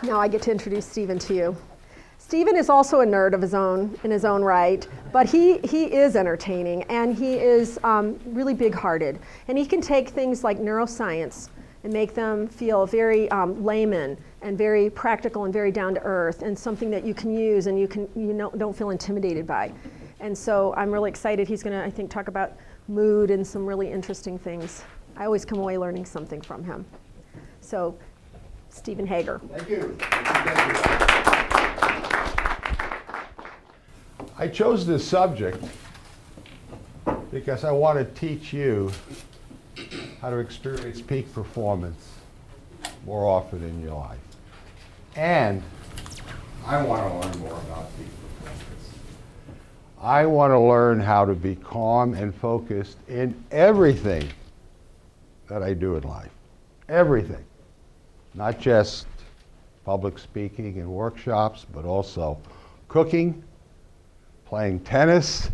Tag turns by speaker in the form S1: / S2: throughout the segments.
S1: Now I get to introduce Stephen to you. Stephen is also a nerd of his own, in his own right, but he is entertaining, and he is really big-hearted. And he can take things like neuroscience and make them feel very layman and very practical and very down to earth, and something that you can use and don't feel intimidated by. And so I'm really excited. He's going to, I think, talk about mood and some really interesting things. I always come away learning something from him. So, Stephen Hager.
S2: Thank you. I chose this subject because I want to teach you how to experience peak performance more often in your life. And I want to learn more about peak performance. I want to learn how to be calm and focused in everything that I do in life. Everything. Not just public speaking and workshops, but also cooking, playing tennis,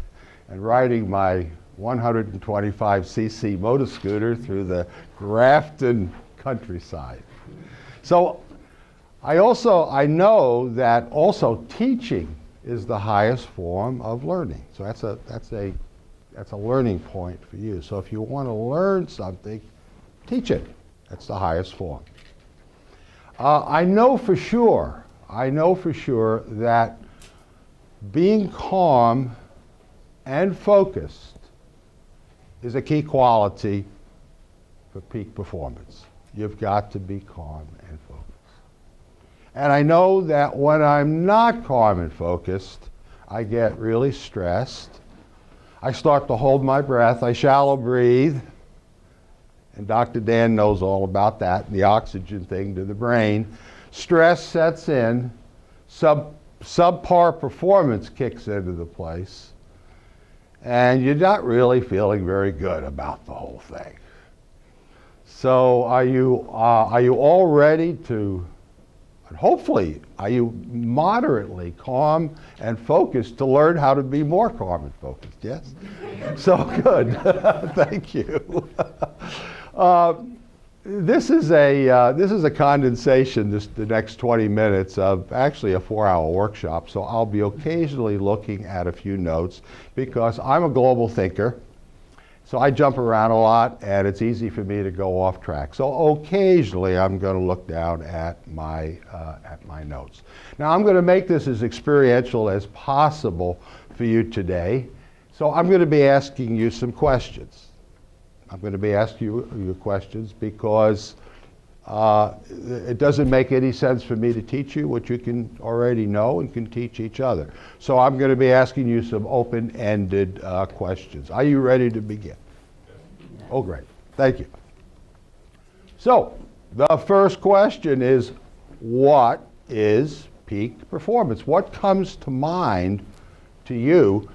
S2: and riding my 125cc motor scooter through the Grafton countryside. So I know that also teaching is the highest form of learning. So that's a learning point for you. So if you want to learn something, teach it. That's the highest form. I know for sure that being calm and focused is a key quality for peak performance. You've got to be calm and focused. And I know that when I'm not calm and focused, I get really stressed. I start to hold my breath. I shallow breathe. And Dr. Dan knows all about that, the oxygen thing to the brain. Stress sets in. Subpar performance kicks into the place. And you're not really feeling very good about the whole thing. So are you all ready to, and hopefully, are you moderately calm and focused to learn how to be more calm and focused? Yes? So good. Thank you. This is a condensation, the next 20 minutes of actually a 4-hour workshop. So I'll be occasionally looking at a few notes because I'm a global thinker. So I jump around a lot, and it's easy for me to go off track. So occasionally I'm going to look down at my notes. Now I'm going to make this as experiential as possible for you today. So I'm going to be asking you some questions. I'm going to be asking you questions because it doesn't make any sense for me to teach you what you can already know and can teach each other. So I'm going to be asking you some open-ended questions. Are you ready to begin? Oh, great. Thank you. So the first question is, what is peak performance? What comes to mind to you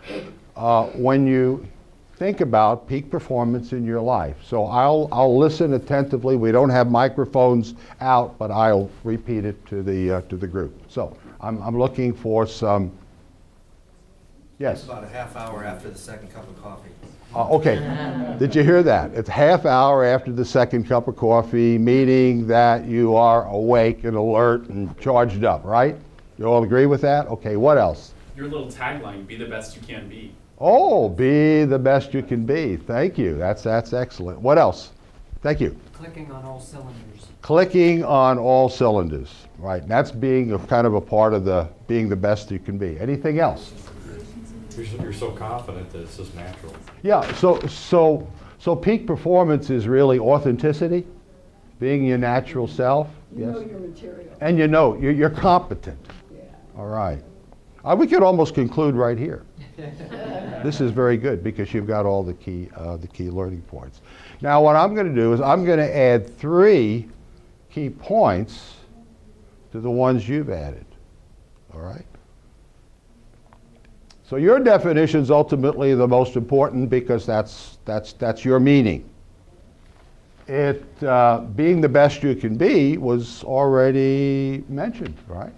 S2: when you think about peak performance in your life? So I'll listen attentively. We don't have microphones out, but I'll repeat it to the group. So I'm looking for some. Yes.
S3: It's about a half hour after the second cup of coffee.
S2: Okay. Did you hear that? It's half hour after the second cup of coffee, meaning that you are awake and alert and charged up, right? You all agree with that? Okay. What else?
S4: Your little tagline: "Be the best you can be."
S2: Oh, be the best you can be. Thank you. That's excellent. What else? Thank you.
S5: Clicking on all cylinders.
S2: Clicking on all cylinders. Right. And that's being kind of a part of the being the best you can be. Anything else?
S6: You're so confident that it's just natural.
S2: Yeah. So peak performance is really authenticity, being your natural self.
S7: You know your material.
S2: And you know you're competent.
S7: Yeah.
S2: All right. We could almost conclude right here. This is very good because you've got all the key learning points. Now what I'm going to do is I'm going to add 3 key points to the ones you've added. All right? So your definition is ultimately the most important because that's your meaning. Being the best you can be was already mentioned, right,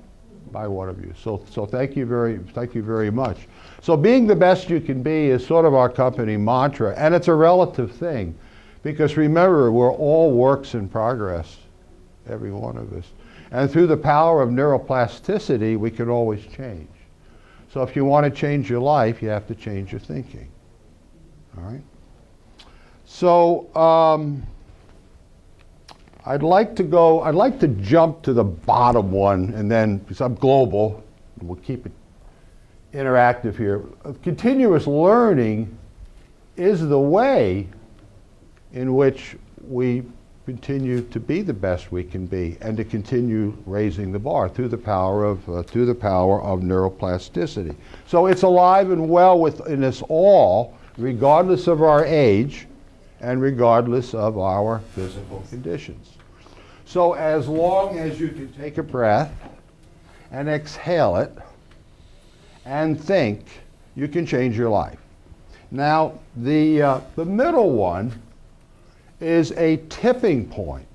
S2: by one of you. So thank you very much. So being the best you can be is sort of our company mantra, and it's a relative thing, because remember, we're all works in progress, every one of us. And through the power of neuroplasticity, we can always change. So if you want to change your life, you have to change your thinking. All right? So I'd like to jump to the bottom one, and then, because I'm global, we'll keep it interactive here. Continuous learning is the way in which we continue to be the best we can be, and to continue raising the bar through the power of neuroplasticity. So it's alive and well within us all, regardless of our age and regardless of our physical conditions. So as long as you can take a breath and exhale it and think, you can change your life. Now, the middle one is a tipping point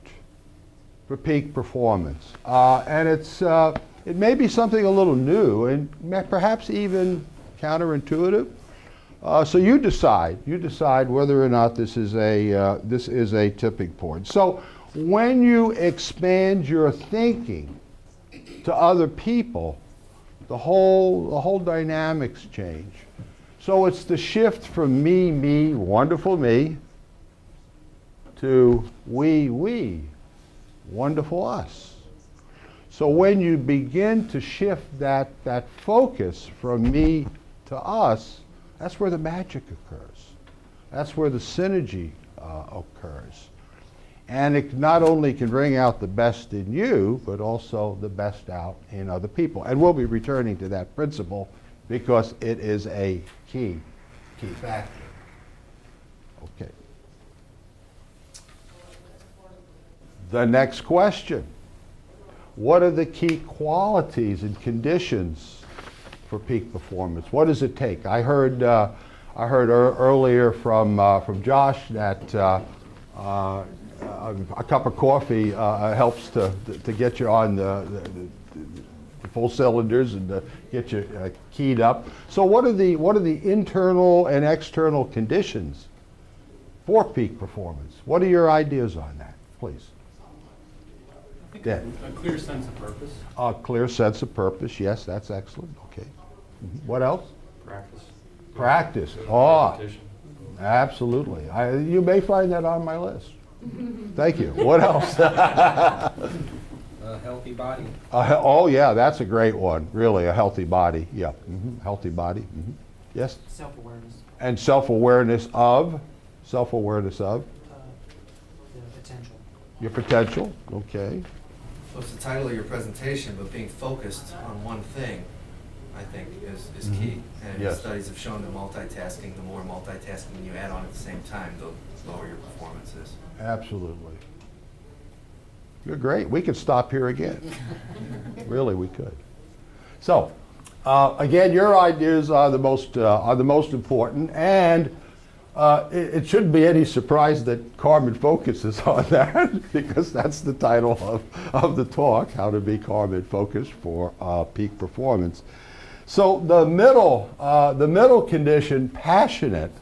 S2: for peak performance. And it may be something a little new and perhaps even counterintuitive. So you decide whether or not this is a tipping point. So when you expand your thinking to other people, the whole dynamics change. So it's the shift from me, wonderful me, to we, wonderful us. So when you begin to shift that focus from me to us, that's where the magic occurs. That's where the synergy occurs. And it not only can bring out the best in you, but also the best out in other people. And we'll be returning to that principle because it is a key factor. Okay. The next question. What are the key qualities and conditions for peak performance? What does it take? I heard earlier from Josh that a cup of coffee helps to get you on the full cylinders and to get you keyed up. So what are the internal and external conditions for peak performance? What are your ideas on that, please?
S4: I think
S2: Yeah.
S4: a clear sense of purpose.
S2: A clear sense of purpose. Yes, that's excellent. Okay. What else?
S6: Practice.
S2: Practice. Oh,
S6: Repetition.
S2: absolutely. You may find that on my list. Thank you. What else?
S3: A healthy body.
S2: Oh, yeah, that's a great one. Really, a healthy body. Yeah, healthy body. Yes.
S5: Self-awareness,
S2: And self-awareness of
S5: the potential.
S2: your potential. Okay.
S3: So it's the title of your presentation, but being focused on one thing, I think, is key. And
S2: Yes.
S3: studies have shown that multitasking, the more multitasking you add on at the same time, the lower your performance is.
S2: Absolutely. You're great. We could stop here again. Really, we could. So, again, your ideas are the most important, and it shouldn't be any surprise that Carmen focuses on that because that's the title of the talk: how to be Carmen focused for peak performance. So the middle condition, passionate,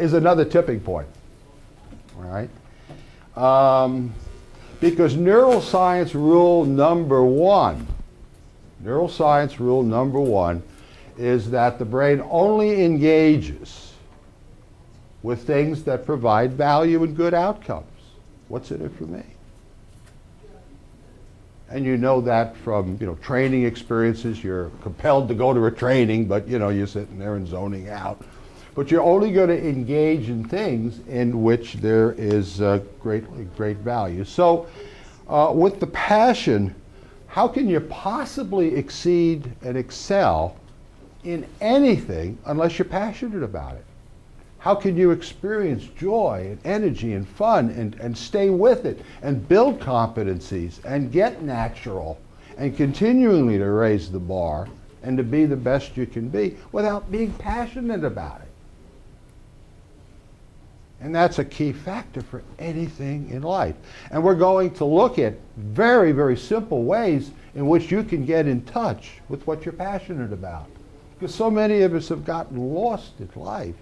S2: is another tipping point. All right. Because neuroscience rule number one is that the brain only engages with things that provide value and good outcomes. What's in it for me? And you know that from training experiences. You're compelled to go to a training, but you're sitting there and zoning out. But you're only going to engage in things in which there is great value. So with the passion, how can you possibly exceed and excel in anything unless you're passionate about it? How can you experience joy and energy and fun and stay with it and build competencies and get natural and continually to raise the bar and to be the best you can be without being passionate about it? And that's a key factor for anything in life. And we're going to look at very, very simple ways in which you can get in touch with what you're passionate about. Because so many of us have gotten lost in life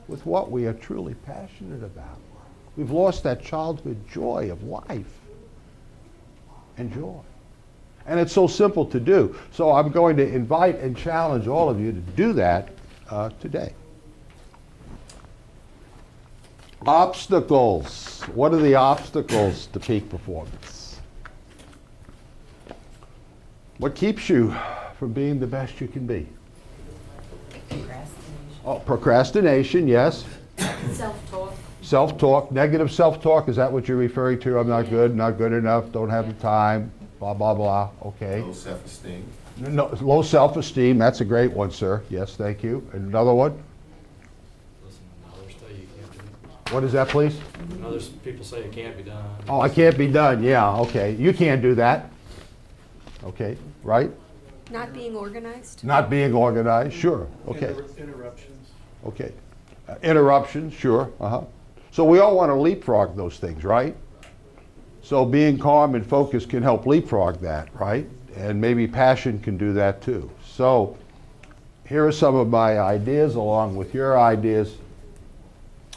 S2: with what we are truly passionate about. We've lost that childhood joy of life. and joy. And it's so simple to do. So I'm going to invite and challenge all of you to do that today. Obstacles. What are the obstacles to peak performance? What keeps you from being the best you can be? Oh, procrastination, yes.
S7: Self-talk.
S2: Self-talk, negative self-talk, is that what you're referring to? I'm not good, not good enough, don't have the time, blah, blah, blah, okay.
S8: Low self-esteem.
S2: No, low self-esteem, that's a great one, sir. Yes, thank you. And another one?
S6: Listen, others say you can't do
S2: What is that, please?
S6: it. Others, people say it can't be done.
S2: Oh, I can't be done, yeah, okay. You can't do that. Okay, right?
S7: Not being organized.
S2: Not being organized, sure, okay.
S4: Interruptions.
S2: Okay. Interruptions, sure, uh-huh. So we all want to leapfrog those things, right? So being calm and focused can help leapfrog that, right? And maybe passion can do that too. So here are some of my ideas along with your ideas.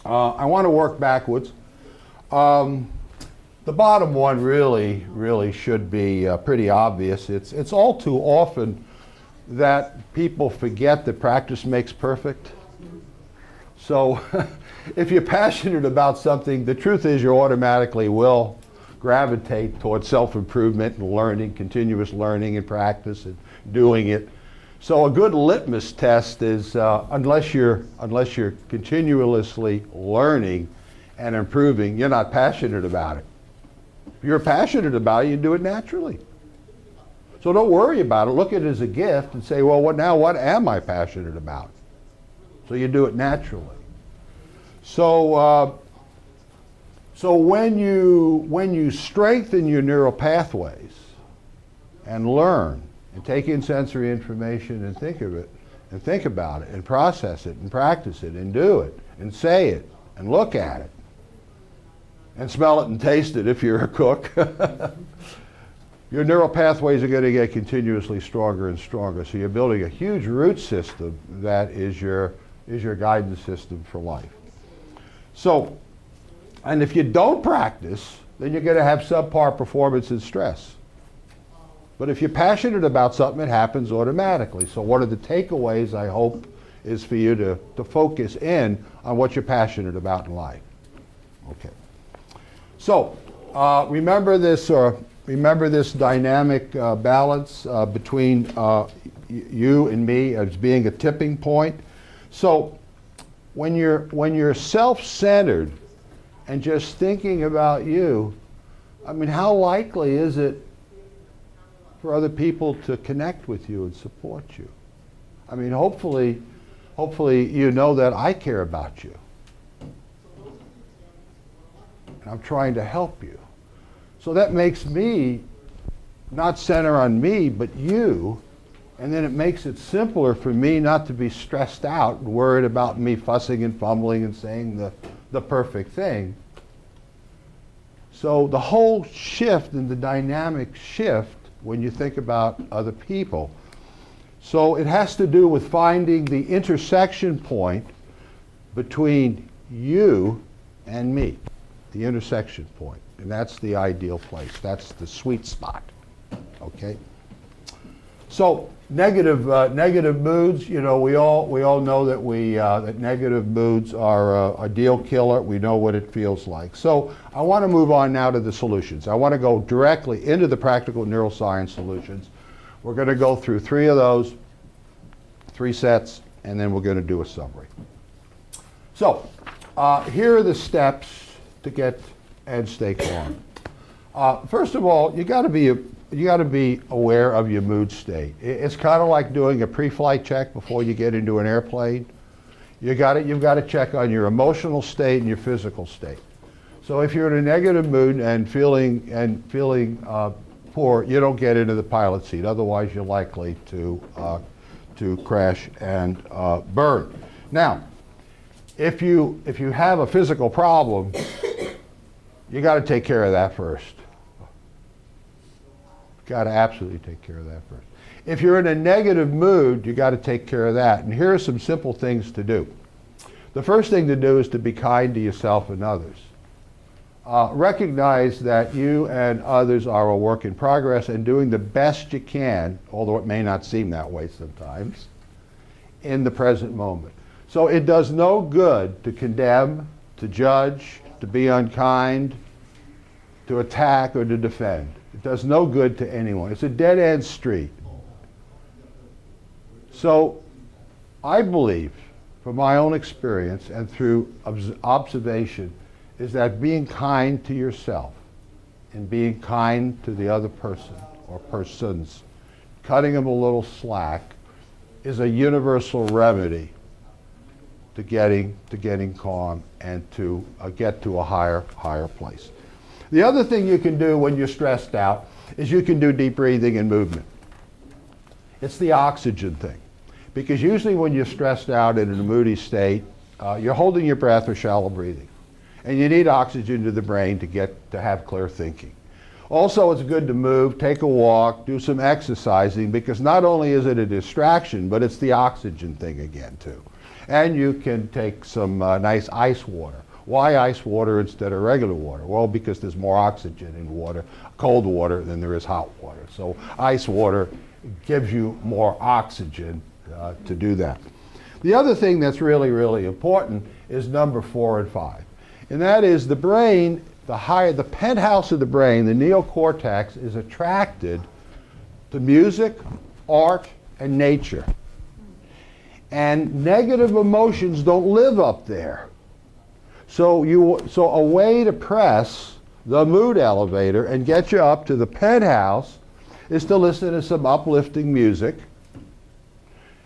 S2: I want to work backwards. The bottom one really should be pretty obvious. It's all too often that people forget that practice makes perfect. So if you're passionate about something, the truth is you automatically will gravitate towards self-improvement and learning, continuous learning and practice and doing it. So a good litmus test is unless you're continuously learning and improving, you're not passionate about it. If you're passionate about it, you do it naturally. So don't worry about it. Look at it as a gift and say, well, what am I passionate about? So you do it naturally. So when you strengthen your neural pathways and learn and take in sensory information and think of it and think about it and process it and practice it and do it and say it and look at it and smell it and taste it if you're a cook, your neural pathways are going to get continuously stronger and stronger. So you're building a huge root system that is your guidance system for life. So, and if you don't practice, then you're going to have subpar performance and stress. But if you're passionate about something, it happens automatically. So one of the takeaways, I hope, is for you to focus in on what you're passionate about in life. Okay. So remember this dynamic balance between you and me as being a tipping point. So when you're self-centered and just thinking about you, I mean, how likely is it for other people to connect with you and support you? I mean, hopefully you know that I care about you. And I'm trying to help you. So that makes me not center on me, but you. And then it makes it simpler for me not to be stressed out and worried about me fussing and fumbling and saying the perfect thing. So the whole shift and the dynamic shift when you think about other people. So it has to do with finding the intersection point between you and me, the intersection point. And that's the ideal place. That's the sweet spot. Okay? So negative moods, you know, we all know that that negative moods are a deal killer. We know what it feels like. So I want to move on now to the solutions. I want to go directly into the practical neuroscience solutions. We're going to go through 3 of those, 3 sets, and then we're going to do a summary. So here are the steps to get and stay calm. First of all, you got to be aware of your mood state. It's kind of like doing a pre-flight check before you get into an airplane. You've got to check on your emotional state and your physical state. So if you're in a negative mood and feeling poor, you don't get into the pilot seat. Otherwise, you're likely to crash and burn. Now, if you have a physical problem, you got to take care of that first. Got to absolutely take care of that first. If you're in a negative mood, you got to take care of that. And here are some simple things to do. The first thing to do is to be kind to yourself and others. recognize that you and others are a work in progress and doing the best you can, although it may not seem that way sometimes, in the present moment. So it does no good to condemn, to judge, to be unkind, to attack, or to defend. It does no good to anyone. It's a dead-end street. So I believe, from my own experience and through observation, is that being kind to yourself and being kind to the other person or persons, cutting them a little slack, is a universal remedy to getting calm and to get to a higher place. The other thing you can do when you're stressed out is you can do deep breathing and movement. It's the oxygen thing. Because usually when you're stressed out and in a moody state, you're holding your breath or shallow breathing. And you need oxygen to the brain to have clear thinking. Also, it's good to move, take a walk, do some exercising, because not only is it a distraction, but it's the oxygen thing again, too. And you can take some nice ice water. Why ice water instead of regular water? Well, because there's more oxygen in water, cold water, than there is hot water. So ice water gives you more oxygen to do that. The other thing that's really, really important is number 4 and 5. And that is the brain, the penthouse of the brain, the neocortex, is attracted to music, art, and nature. And negative emotions don't live up there. So a way to press the mood elevator and get you up to the penthouse is to listen to some uplifting music.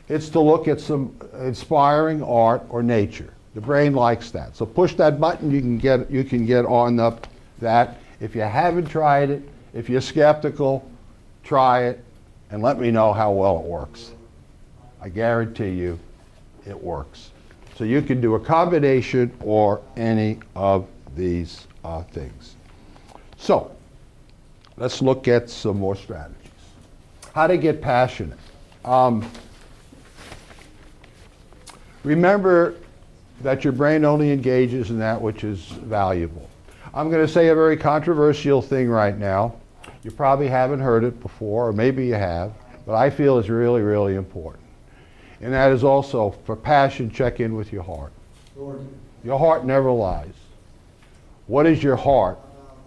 S2: It's to look at some inspiring art or nature. The brain likes that. So push that button, you can get on up that. If you haven't tried it, if you're skeptical, try it and let me know how well it works. I guarantee you it works. So you can do a combination or any of these things. So let's look at some more strategies. How to get passionate. Remember that your brain only engages in that which is valuable. I'm going to say a very controversial thing right now. You probably haven't heard it before, or maybe you have, but I feel it's really, really important. And that is also, for passion, check in with your heart. Your heart never lies. What is your heart?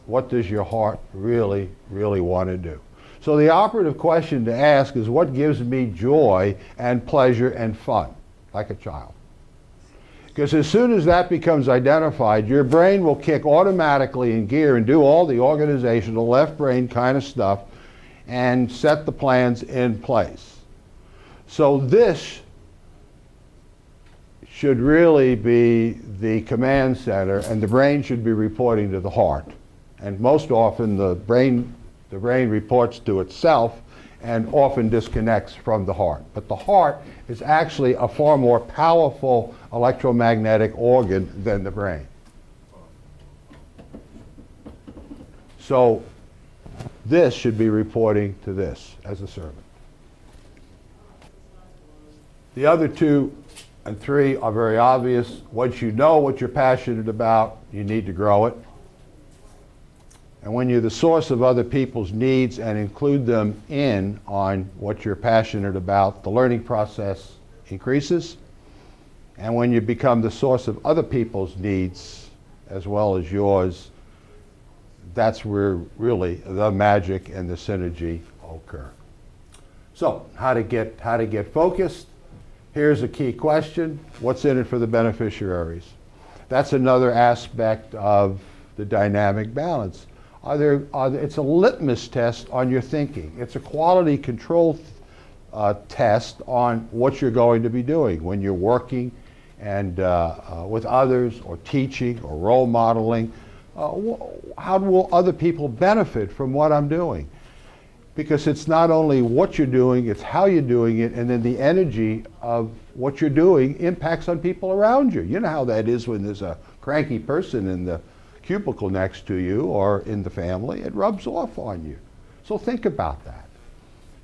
S2: What does your heart really, really want to do? So the operative question to ask is, what gives me joy and pleasure and fun, like a child? Because as soon as that becomes identified, your brain will kick automatically in gear and do all the organizational left brain kind of stuff and set the plans in place. So this should really be the command center, and the brain should be reporting to the heart. And most often the brain reports to itself and often disconnects from the heart. But the heart is actually a far more powerful electromagnetic organ than the brain. So this should be reporting to this as a servant. The other 2 and 3 are very obvious. Once you know what you're passionate about, you need to grow it. And when you're the source of other people's needs and include them in on what you're passionate about, the learning process increases. And when you become the source of other people's needs as well as yours, that's where really the magic and the synergy occur. So, how to get focused? Here's a key question. What's in it for the beneficiaries? That's another aspect of the dynamic balance. It's a litmus test on your thinking. It's a quality control test on what you're going to be doing when you're working and with others or teaching or role modeling. How will other people benefit from what I'm doing? Because it's not only what you're doing, it's how you're doing it, and then the energy of what you're doing impacts on people around you. You know how that is when there's a cranky person in the cubicle next to you or in the family. It rubs off on you. So think about that.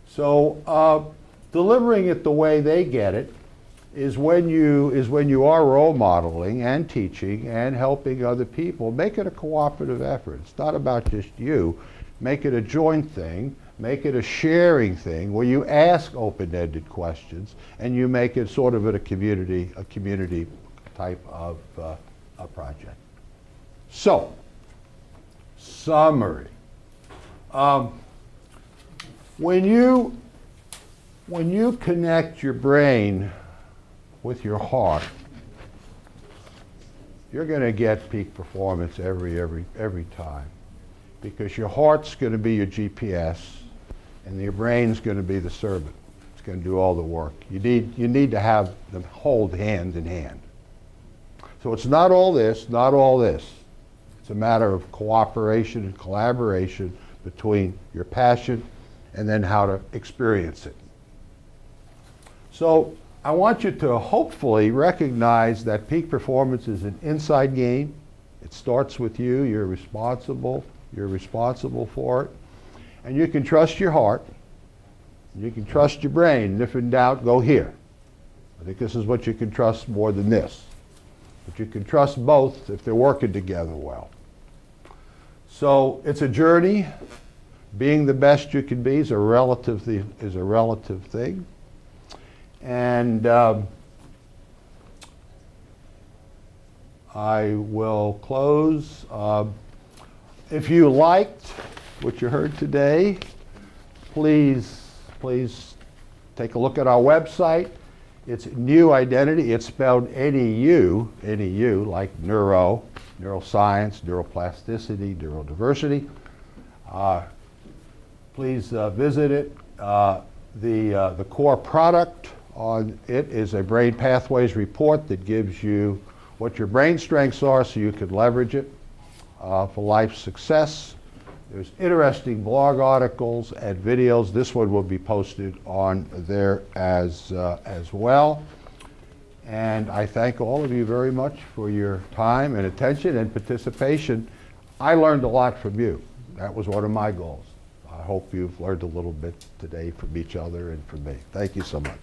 S2: So delivering it the way they get it is when you are role modeling and teaching and helping other people. Make it a cooperative effort. It's not about just you. Make it a joint thing. Make it a sharing thing where you ask open-ended questions and you make it sort of a community type of a project. So, summary. When you connect your brain with your heart, you're going to get peak performance every time, because your heart's going to be your GPS and your brain's going to be the servant. It's going to do all the work. You need to have them hold hand in hand. So it's not all this, not all this. It's a matter of cooperation and collaboration between your passion and then how to experience it. So I want you to hopefully recognize that peak performance is an inside game. It starts with you. You're responsible for it. And you can trust your heart. You can trust your brain. And if in doubt, go here. I think this is what you can trust more than this. But you can trust both if they're working together well. So it's a journey. Being the best you can be is a relative thing. And I will close. If you liked what you heard today, please take a look at our website. It's New Identity. It's spelled N-E-U, like neuroscience, neuroplasticity, neurodiversity. Please visit it. The core product on it is a Brain Pathways report that gives you what your brain strengths are so you can leverage it for life success. There's interesting blog articles and videos. This one will be posted on there as well. And I thank all of you very much for your time and attention and participation. I learned a lot from you. That was one of my goals. I hope you've learned a little bit today from each other and from me. Thank you so much.